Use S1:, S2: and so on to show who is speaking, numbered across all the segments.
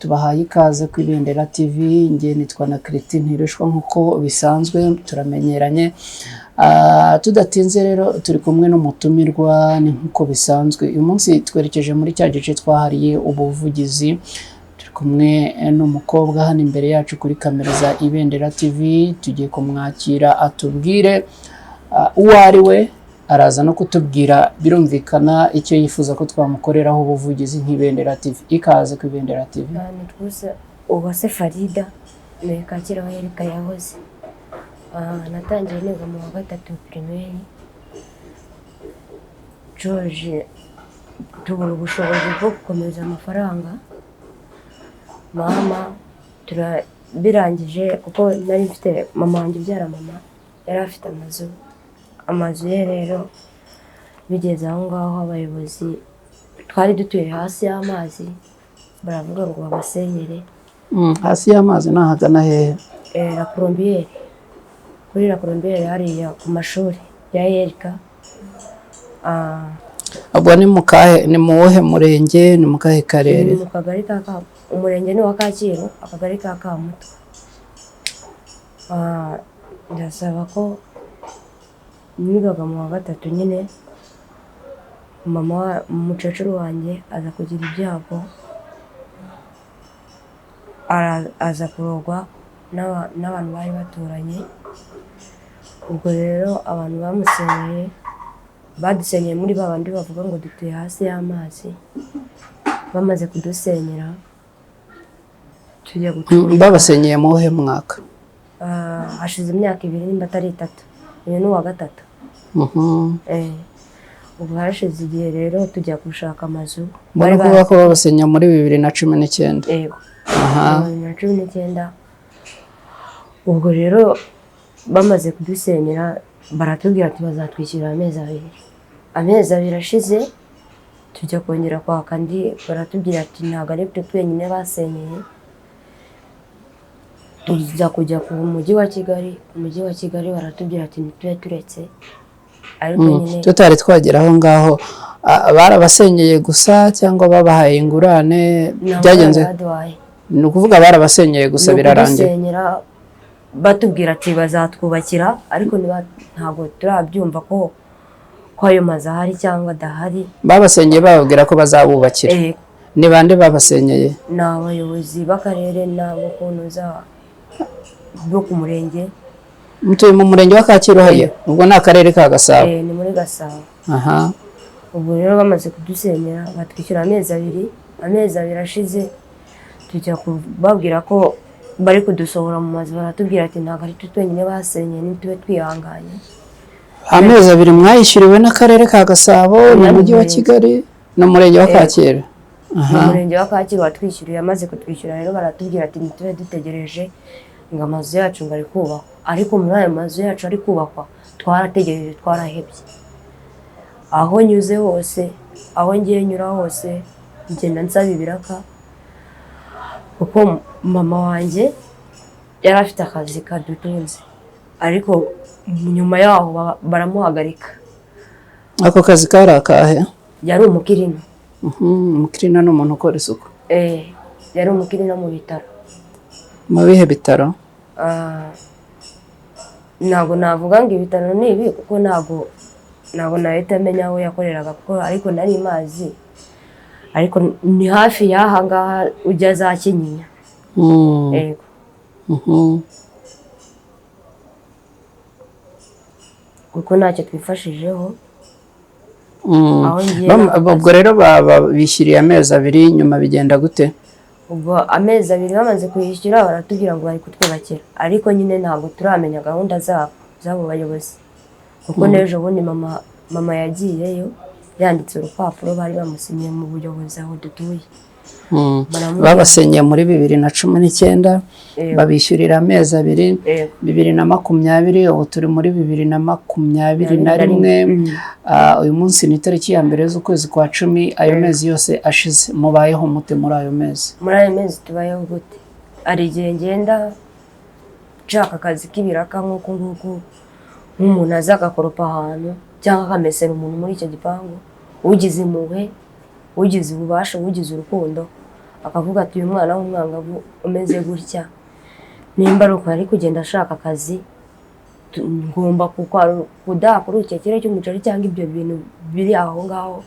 S1: Tubahaye ikaze ku Ibendera TV, nge nitwa na Christine Ntirishwa nkuko bisanzwe turamenyeranye. Tudatinze rero turi kumwe n'umutumirwa ni nkuko bisanzwe. Uyu munsi twerekeje muri cya gice twahariye ubuvugizi. Turi kumwe n'umukobwa hano imbere yacu kuri kamera za Ibendera TV, tugiye kumwakira atubwire uwo ari we, araza no kutubwira birumvikana icyo yifuza ko twamukoreraho ubuvugizi nk'Ibendera TV. Ikaze ku Ibendera TV.
S2: Nitwuse Uwase Farida ni Kacyiru aho Erika yahoze. Natangiye niga mu wa gatatu primaire. George tubura ubushobozi bwo gukomeza amafaranga. Mama birangije kuko nari mfite mama wanjye ubyara mama yari afite amazu ye rero bigeze aho ngaho abayobozi twari dutuye hasi y'amazi baravuga ngo babasenyere.
S1: Hasi y'amazi nahagana hehe?
S2: La Colombiere, kuri La Colombiere hariya ku mashuri ya Erika.
S1: Abwo ni mu wuhe murenge, ni mu kahe karere?
S2: Ni mu kagari ka umurenge ni wa Kacyiru, akagari ka Kamuto. Ndasaba ko nigaga mu wa gatatu nyine mama umukecuru wanjye aza kugira ibyago, aza kurogwa n'abantu bari baturanye. Ubwo rero abantu badusenyeye muri babandi bavuga ngo dutuye hasi y'amazi. Bamaze kudusenyera tujya gutura.
S1: Babasenyeye mu wuhe mwaka?
S2: Hashize imyaka 2 nimba atari 3. Uyu ni uwa gatatu. Ubu hashize igihe rero tujya gushaka amazu.
S1: Bari kuvuga ko babasenya muri 2019.
S2: Yego. 2019. Ubwo rero bamaze kudusenyera baratubwira ati bazatwishyura amezi 2. Amezi 2 ashize tujya kongera kwaka andi baratubwira ati ntabwo ari twe twenyine basenyeye. Tujya kujya ku mujyi wa Kigali. Umujyi wa Kigali baratubwira ati nitwe turetse. Ariko nyine
S1: tutari twagera aho ngaho barabasenyeye gusa cyangwa babahaye ingurane byagenze? Ni ukuvuga barabasenyeye gusa birarangira.
S2: Batubwira ati bazatwubakira ariko ntabwo turabyumva ko ayo mazu ahari cyangwa adahari.
S1: Babasenyeye bababwira ko bazabubakira. Ni bande babasenyeye?
S2: Ni abayobozi b'akarere nabo kunoza bwo ku murenge.
S1: Mutuye mu murenge wa Kacyiru haye? Ubwo ni akarere ka Gasabo?
S2: Ni muri Gasabo. Ubwo rero bamaze kudusenyera batwishyura amezi 2. Amezi 2 ashize tujya kubabwira ko bari kudusohora mu mazu baratubwira ati ntabwo ari twe twenyine basenyeye nitwe twihanganye.
S1: Amezi 2 mwayishyuriwe n'akarere ka Gasabo mu mujyi wa Kigali n'umurenge wa Kacyiru?
S2: Umurenge wa Kacyiru watwishyuriye, amaze kutwishyura rero baratubwira ati nitwe dutegereje ngo amazu yacu ngo ari kubakwa. Ariko muri ayo mazu yacu ari kubakwa twarategereje, twarahebye. Aho nyuze hose, aho ngiye nyura hose ngenda nsaba ibiraka kuko mama wanjye yari afite akazi kadutunze, ariko nyuma yaho baramuhagarika.
S1: Ako kazi kari akahe?
S2: Yari umukirina.
S1: Umukirina ni umuntu ukora isuku?
S2: Yari umukirina mu bitaro.
S1: Mu bihe bitaro?
S2: Ntabwo navuga ngo ibitaro ni ibi kuko ntabwo nahita menya aho yakoreraga kuko ariko nari mazi. Ariko ni hafi y'aha ngaha ujya za Kinyinya. Yego. Kuko ntacyo twifashijeho.
S1: Ubwo rero bishyiriye amezi 2 nyuma bigenda gute?
S2: Ubwo amezi 2 bamaze kuyishyura baratubwira ngo bari kutwubakira, ariko nyine ntabwo turamenya gahunda zabo bayobozi. Kuko n'ejo bundi mama yagiyeyo yanditse urupapuro bari bamusinyiye mu buyobozi aho dutuye. Babasenyeye muri 2019 babishyurira amezi 2. 2020 ubu turi muri 2021. Uyu munsi ni tariki ya 1 z'ukwezi kwa 10. Ayo mezi yose ashize mubayeho mute muri ayo mezi? Muri ayo mezi tubayeho gute? Ari igihe ngenda nshaka akazi k'ibiraka nk'uko nk'umuntu aza agakoropa ahantu cyangwa akamesera umuntu muri icyo gipangu, ugize impuhwe, ugize ububasha, ugize urukundo akavuga ati uyu mwana w'umwangavu umeze gutya nimba ari uko ari kugenda ashaka akazi ngomba kudaha kuri icyo kiro cy'umuceri cyangwa ibyo bintu biri aho ngaho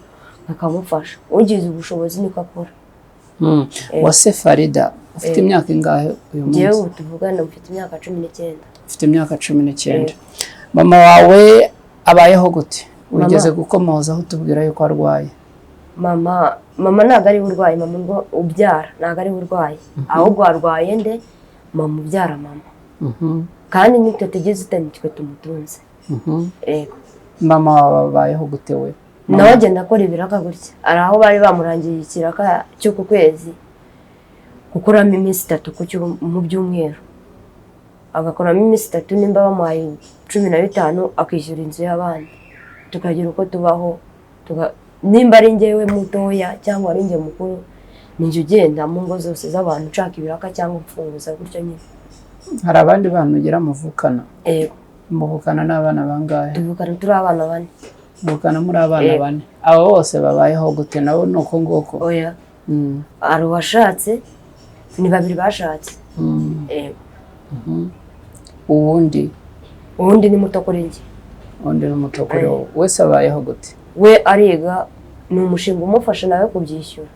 S2: akamufasha ugize ubushobozi niko akora.
S1: Uwase Farida ufite imyaka ingahe uyu munsi?
S2: Njyewe tuvugana mfite imyaka 19.
S1: Ufite imyaka 19. Mama wawe abayeho gute? Ugeze gukomozaho tubwira yuko arwaye.
S2: Mama ntago ari urwaye, mama ngo ubyara ntago ari urwaye, ahubwo arwaye nde mama ubyara mama. Kandi nitwe tugeze utanitwe tumutunze. Ego.
S1: Mama wabayeho gute we?
S2: Nawe agenda akora ibiraka gutya, ari aho bari bamurangiye ikiraka cyo ku kwezi gukuramo iminsi 3 mu byumweru, agakoramo iminsi 3 nimba bamuhaye 15 akishyura inzu y'abandi, tukagira uko tubaho, nimba ari njyewe mutoya cyangwa ari njye mukuru ninjye ugenda mu ngo zose z'abantu ushaka ibiraka cyangwa mfunguza gutyo nyine.
S1: Hari abandi bantu ugira muvukana?
S2: Ego.
S1: Muvukana n'abana bangahe?
S2: Tuvukana turi abana 4.
S1: Muvukana muri abana 4. Abo bose babayeho gute nabo nuko ngoko?
S2: Oya. Ari washatse ni 2 bashatse. Ego. Uwundi ni muto kuri njye.
S1: Undi ni muto kuri wowe. Wese abayeho gute?
S2: We ariga ni umushinga umufasha nawe kubyishyura.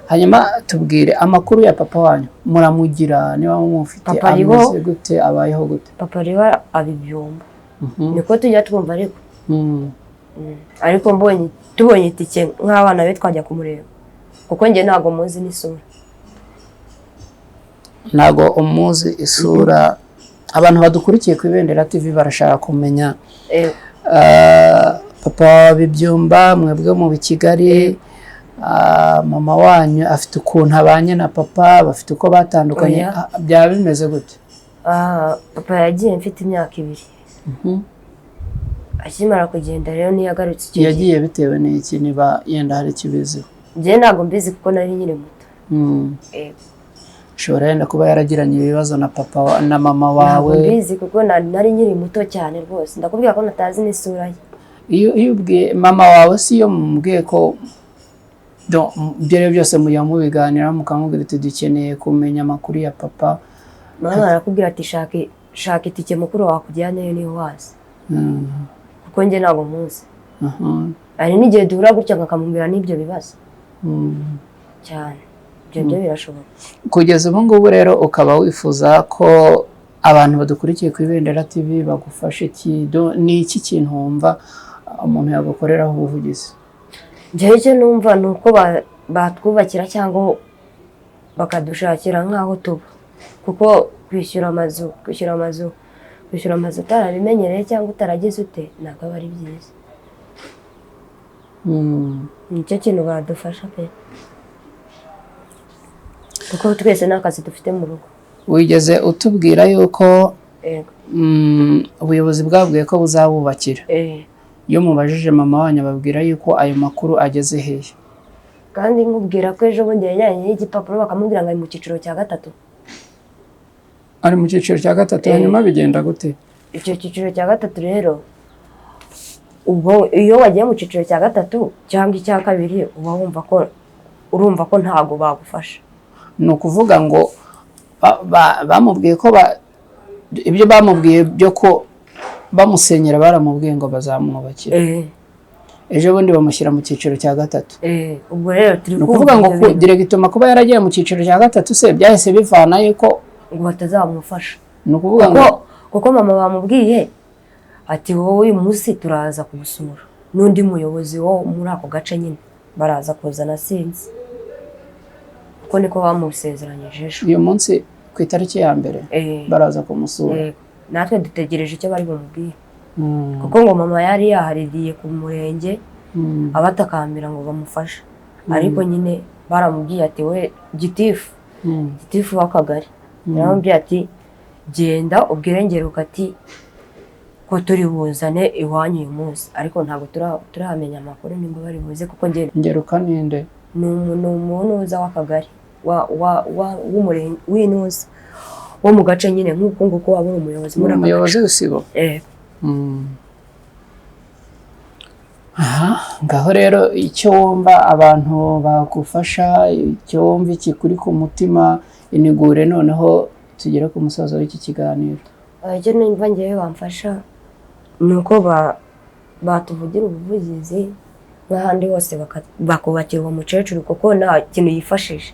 S1: Hanyuma tubwire amakuru ya papa wanyu muramugira niba mufite ameze gute abayeho gute?
S2: Papa riwa abibyumba. Niko tujya twumva ariko. Ariko tubonye itike nk'abana be twajya kumureba. Kuko njye ntago muzi n'isura. Ntago
S1: umuzi isura. Abantu badukurikiye ku Ibendera TV barashaka kumenya papa bibyumba mwebwe mu Kigali, mama wanyu afite ukuntu abanye na papa, bafite uko batandukanye, byaba bimeze gute? Papa yagiye mfite imyaka 2. Akimara kugenda rero niyagarutse icyo yagiye bitewe n'iki niba yenda hari kibiziho? Njye ntago mbizi kuko nari nyine muto. Shora yenda kuba yaragiranye ibibazo na papa na mama wawe? Ntago mbizi kuko nari nyiri muto cyane rwose, ndakubwira ko natazi n'isura ye. Iyo ubwiye mama wawe si yo mubwiye ko ibyo byose mubiganira mukamubwira ati dukeneye kumenya amakuru ya papa? Mama arakubwira ati shaka itike mukuru wakujyanayo niho wazi. Kuko njye ntago muzi. Ari n'igihe duhura gutya ngakamubwira n'ibyo bibazo cyane. Ibyo birashoboka. Kugeza ubu ngubu rero ukaba wifuza ko abantu badukurikiye ku Ibendera TV bagufashe ni iki kintu wumva umuntu yagukoreraho ubuvugizi? Njyewe icyo numva ni uko batwubakira cyangwa bakadushakira nk'aho tuba, kuko kwishyura amazu utarabimenyereye cyangwa utaragize ute ntabwo aba ari byiza. Nicyo kintu badufasha pe, kuko twese n'akazi dufite mu rugo. Wigeze utubwira yuko ubuyobozi bwabwiye ko buzabubakira? Iyo mubajije mama wanyu babwira yuko ayo makuru ageze hehe? Kandi nkubwira ko ejo bundi yajyanye n'igipapuro bakamubwira ngo ari mu cyiciro cya 3. Ari mu cyiciro cya 3 hanyuma bigenda gute? Icyo cyiciro cya 3 rero ubwo iyo wagiye mu cyiciro cya 3 cyangwa icya 2 uba urumva ko ntago bagufasha. Ni ukuvuga ngo bamubwiye ko ibyo bamubwiye byo ko bamusenyera baramubwiye ngo bazamwubakira. Ejo bundi bamushyira mu cyiciro cya 3. Ubwo rero turi kuvuga ngo diregitoma kuba yaragiye mu cyiciro cya 3 se byahise bivana yuko ngo batazamufasha. Ni ukuvuga ngo kuko mama bamubwiye ati wowe uyu munsi turaza kugusura n'undi muyobozi wo muri ako gace nyine baraza kuzana sinzi. Kuko niko bamusezeranyije ejo. Uyu munsi ku itariki ya mbere baraza kumusura. Natwe dutegereje icyo bari bumubwiye. Kuko ngo mama yari yahaririye ku murenge abatakambira ngo bamufashe. Ariko nyine baramubwiye ati we gitifu w'akagari yaramubwiye ati genda ubwire Ngeruka ati ko turi buzane iwanyu uyu munsi, ariko ntabwo turahamenya amakuru nimba bari buze kuko Ngeruka ninde? Ni umuntu uza w'akagari w'umurenge w'inuza wo mu gace nyine nk'uko nguko waba umuyobozi muri umuyobozi w'isibo. aha ngaho rero icyo wumva abantu bagufasha, icyo wumva ikikuri ku mutima, inigure noneho tugere ku musozo w'iki kiganiro.
S2: icyo numva ngewe bamfasha ni uko batuvugira ubuvugizi n'ahandi hose bakubakira uwo mukecuru kuko nta kintu yifashije,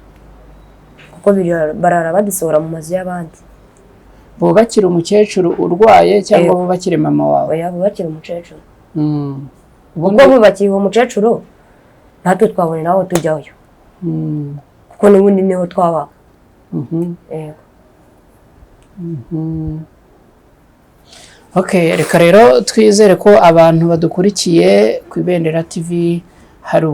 S2: kuko barara badusohora mu mazu y'abandi.
S1: Bubakira umukecuru urwaye cyangwa bubakire mama wawe?
S2: Oya, bubakira umukecuru. Kuko bubakiye uwo mukecuru natwe twabone naho tujyayo, kuko n'ubundi niho twaba.
S1: Okay, reka rero twizere ko abantu badukurikiye ku Ibendera TV hari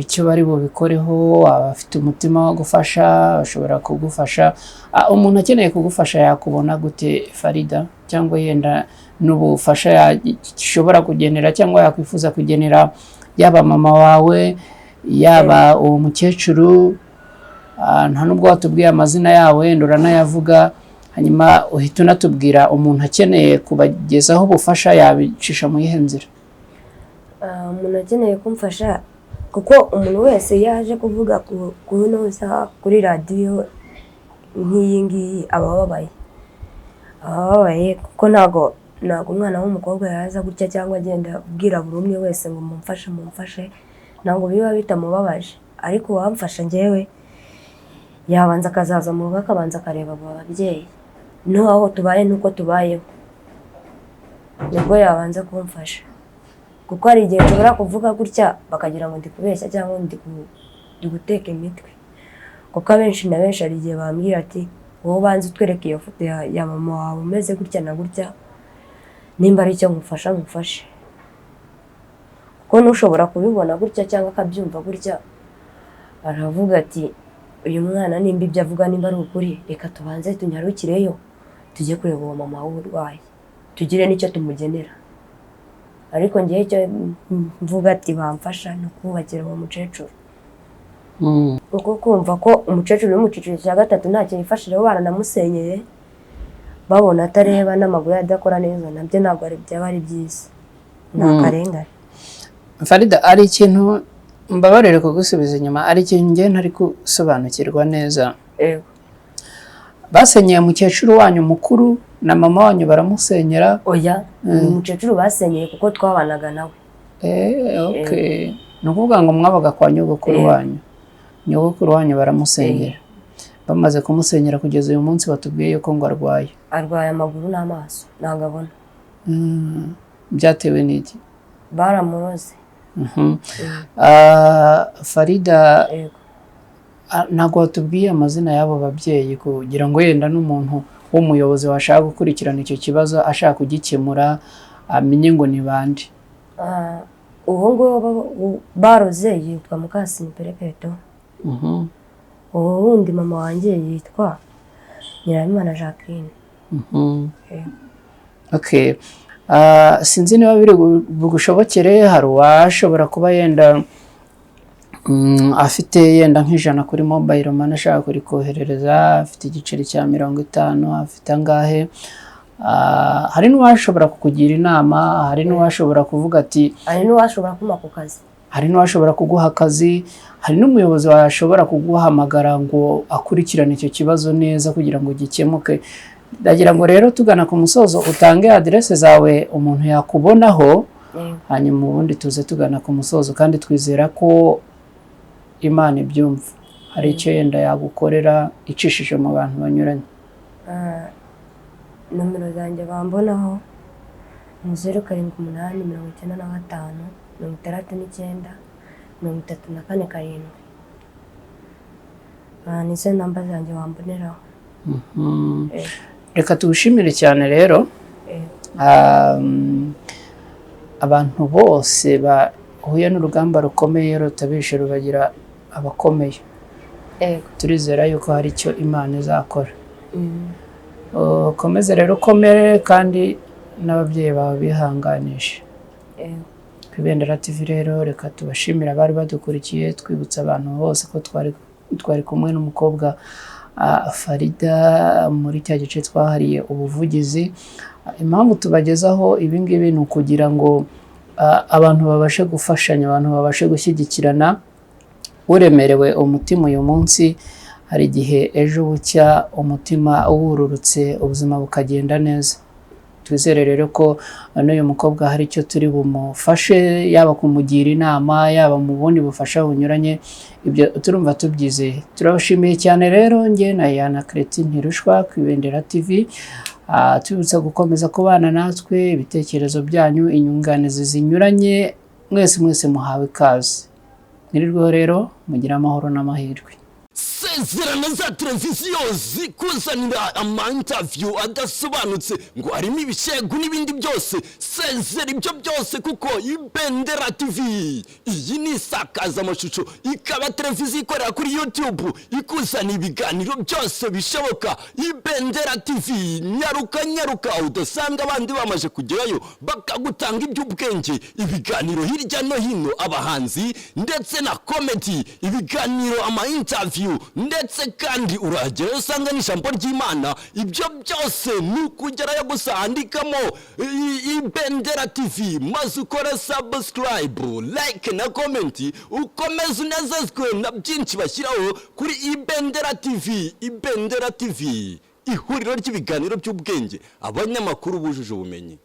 S1: icyo bari bubikoreho. Abafite umutima wo gufasha bashobora kugufasha. Umuntu akeneye kugufasha yakubona gute Farida, cyangwa yenda n'ubufasha yashobora kugenera cyangwa yakwifuza kugenera yaba mama wawe yaba uwo mukecuru? Nta nubwo watubwiye amazina yawe, nduranayavuga, hanyuma uhita unatubwira umuntu akeneye kubagezaho ubufasha yabicisha mu yihe nzira?
S2: Umuntu akeneye kumfasha, kuko umuntu wese yaje kuvuga kunoza kuri radiyo nk'iyi ngiyi abababaye, kuko ntago umwana w'umukobwa yaza gutya cyangwa agenda abwira buri umwe wese ngo mumfashe, ntabwo biba bitamubabaje. Ariko uwamfasha njyewe yabanza akazaza mu rugo akabanza akareba abo babyeyi n'aho tubaye n'uko tubayeho, nibwo yabanza kumfasha. Kuko hari igihe nshobora kuvuga gutya bakagira ngo ndi kubeshya cyangwa ndi guteka imitwe, kuko abenshi na benshi hari igihe bambwira ati wowe ubanza utwereke iyo foto ya mama wawe umeze gutya na gutya, nimba ari icyo ngufasha ngufashe. Kuko n'ushobora kubibona gutya cyangwa akabyumva gutya aravuga ati uyu mwana nimba ibyo avuga nimba ari ukuri, reka tubanze tunyarukireyo tujye kureba uwo mama w'uburwayi tugire n'icyo tumugenera. Ariko ngewe icyo mvuga ati bamfasha ni ukubakira uwo mukecuru, kuko kumva ko umukecuru uri mu cyiciro cya gatatu ntacyo yifashije, baranamusenyeye babona atareba n'amaguru adakora neza, nabyo ntabwo byaba ari byiza, ni akarengane.
S1: Farida, ari ikintu mbabarire kugusubiza inyuma, ari ikintu njye ntari gusobanukirwa neza. Basenyeye umukecuru wanyu mukuru na mama wanyu baramusenyera?
S2: Oya, ni umukecuru basenyeye kuko twabanaga nawe.
S1: Okay. Ni ukuvuga ngo mwabaga kwa nyogokuru wanyu, nyogokuru wanyu baramusenyera. Bamaze kumusenyera kugeza uyu munsi batubwiye yuko ngo arwaye
S2: amaguru n'amaso, ntabwo abona.
S1: Byatewe n'iki?
S2: Baramuroze.
S1: Farida, ntabwo watubwiye amazina y'abo babyeyi kugira ngo yenda n'umuntu w'umuyobozi washaka gukurikirana icyo kibazo ashaka kugikemura amenye ngo ni bande.
S2: Uwo nguwo baroze yitwa Mukasine Perepeto. Uwo wundi mama wanjye yitwa Nyirahabimana Jacqueline.
S1: Okay. Sinzi niba biri bugushobokere, hari uwashobora kuba yenda afite yenda nk'ijana kuri mobile money ashaka kurikoherereza, afite igiceri cya 50, afite angahe? Hari n'uwashobora kukugira inama, hari n'uwashobora kuvuga ati,
S2: hari n'uwashobora kuma ku kazi,
S1: hari n'uwashobora kuguha akazi, hari n'umuyobozi washobora kuguhamagara ngo akurikirane icyo kibazo neza kugira ngo gikemuke. Ndagira ngo rero tugana ku musozo utange adresse zawe umuntu yakubonaho, hanyuma ubundi tuze tugana ku musozo, kandi twizera ko Imana ibyumva hari icyo yenda yagukorera icishije mu bantu banyuranye.
S2: Nomero zanjye bambonaho ni 0788 65 69 nizo namba zanjye wamboneraho.
S1: Reka tugushimire cyane rero. Abantu bose bahuye n'urugamba rukomeye rutabishe rubagira abakomeye. Turizera yuko hari icyo Imana izakora. Komeze rero ukomere kandi n'ababyeyi bawe bihanganishe. Ku Ibendera TV rero reka tubashimira abari badukurikiye, twibutsa abantu bose ko twari kumwe n'umukobwa Farida muri cya gice twahariye ubuvugizi. Impamvu tubagezaho ibi ngibi ni ukugira ngo abantu babashe gufashanya, abantu babashe gushyigikirana. Uremerewe umutima uyu munsi, hari igihe ejo bucya umutima wururutse, ubuzima bukagenda neza. Twizere rero ko n'uyu mukobwa hari icyo turi bumufashe, yaba kumugira inama, yaba mu bundi bufasha bunyuranye, ibyo turumva tubyizeye. Turabashimiye cyane rero, njye na Yana Cretin Ntirushwa ku Ibendera TV. Tubibutsa gukomeza kubana natwe, ibitekerezo byanyu, inyunganizi zinyuranye, mwese muhawe ikaze. Mwirirweho rero, mugire amahoro n'amahirwe.
S3: Sezerano za televiziyo zikuzanira ama-interview adasobanutse ngo harimo ibishegu n'ibindi byose. Sezera ibyo byose kuko Ibendera TV iyi ni isakazamashusho, ikaba televiziyo ikorera kuri YouTube, ikuzana ibiganiro byose bishoboka. Ibendera TV, nyaruka udasanga abandi bamaje kugerayo bakagutanga iby'ubwenge, ibiganiro hirya no hino, abahanzi ndetse na comedy, ibiganiro ama-interview, ndetse kandi uragerayo usanga n'ijambo ry'Imana. Ibyo byose ni ukugerayo gusa, andikamo Ibendera TV maze ukore subscribe, like na comment, ukomeze unezezwe na byinshi bashyiraho kuri Ibendera TV. Ibendera TV, ihuriro ry'ibiganiro by'ubwenge, abanyamakuru bujuje ubumenyi.